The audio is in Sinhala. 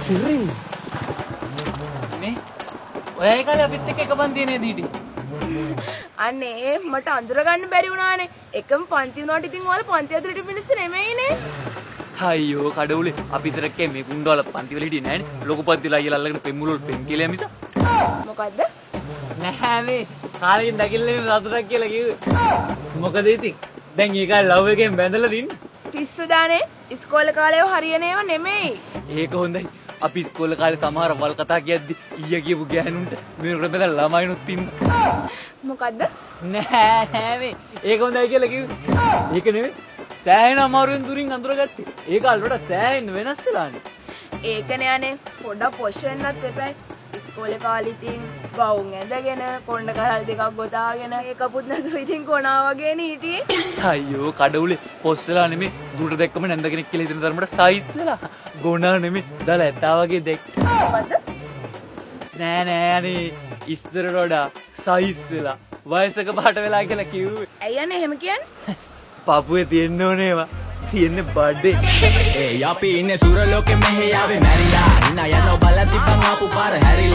සිරින් මේ ඔය එකයි අපිත් එක්ක එක පන්තියේ නේද හිටියේ? අනේ මට අඳුර ගන්න බැරි වුණානේ. එකම පන්ති වුණාට ඉතින් ඔයාලා පන්ති ඇතුළට මිනිස්සු නෙමෙයිනේ. අයියෝ කඩවුලේ අපි විතරක් මේ ගුණ්ඩවල පන්ති වල හිටියේ නෑනේ. ලොකු පන්තිලා අයියලා අල්ලගෙන පෙම්මුල වල පෙම් කියලා මිස. මොකද්ද? නැහැ මේ කාලෙකින් දකිල්ලේ මේ සතුටක් කියලා කිව්වේ. මොකද ඉතින් දැන් ඊකයි ලව් එකෙන් බැඳලා දින්නේ. පිස්සු දානේ. ඉස්කෝලේ කාලේව හරියන ඒවා නෙමෙයි. ඒක හොඳයි. අපි ඉස්කෝලේ කාලේ සමහර වල් කතා කියද්දි ඊය කියපු ගෑනුන්ට මේ රබෙල ළමයිනුත් ඉන්නවා. මොකද්ද? නෑ මේ ඒක හොඳයි කියලා කිව්වේ. ඒක නෙමෙයි. සෑහෙන අමාරුවෙන් දුරින් අඳුරගත්තේ. ඒක අල්ලට සෑහෙන වෙනස් වෙලානේ. ඒකනේ අනේ පොඩක් පොෂ් වෙන්නත් එපා. ඉස්කෝලේ කාලේ ඉතින් ගවුම් ඇඳගෙන කොණ්ඩ කරල් දෙකක් ගොතාගෙන ඒකපුත් නැතුව ඉතින් කොනා වගේනේ හිටියේ. අයියෝ කඩවුලේ පොස් වෙලා නෙමෙයි දුරට දැක්කම නැන්ද කෙනෙක් කියලා හිතන තරමට සයිස් වෙලා. ගොනා නෙමෙයි දාලා ඇත්තා වගේ දැක්ක. මොකද්ද? නෑ අනේ ඉස්සරට වඩා සයිස් වෙලා වයසක පාට වෙලා කියලා කිව්වේ. ඇයි අනේ එහෙම කියන්නේ? පපුවේ තියෙන්න ඕනේ ඒවා. තියෙන්නේ බඩේ. ඒ අපි ඉන්නේ සුර ලෝකෙ මෙහෙ ආවේ මැරිලා. ඉන්න යන බලති බං ආපු පාර හැරිලා.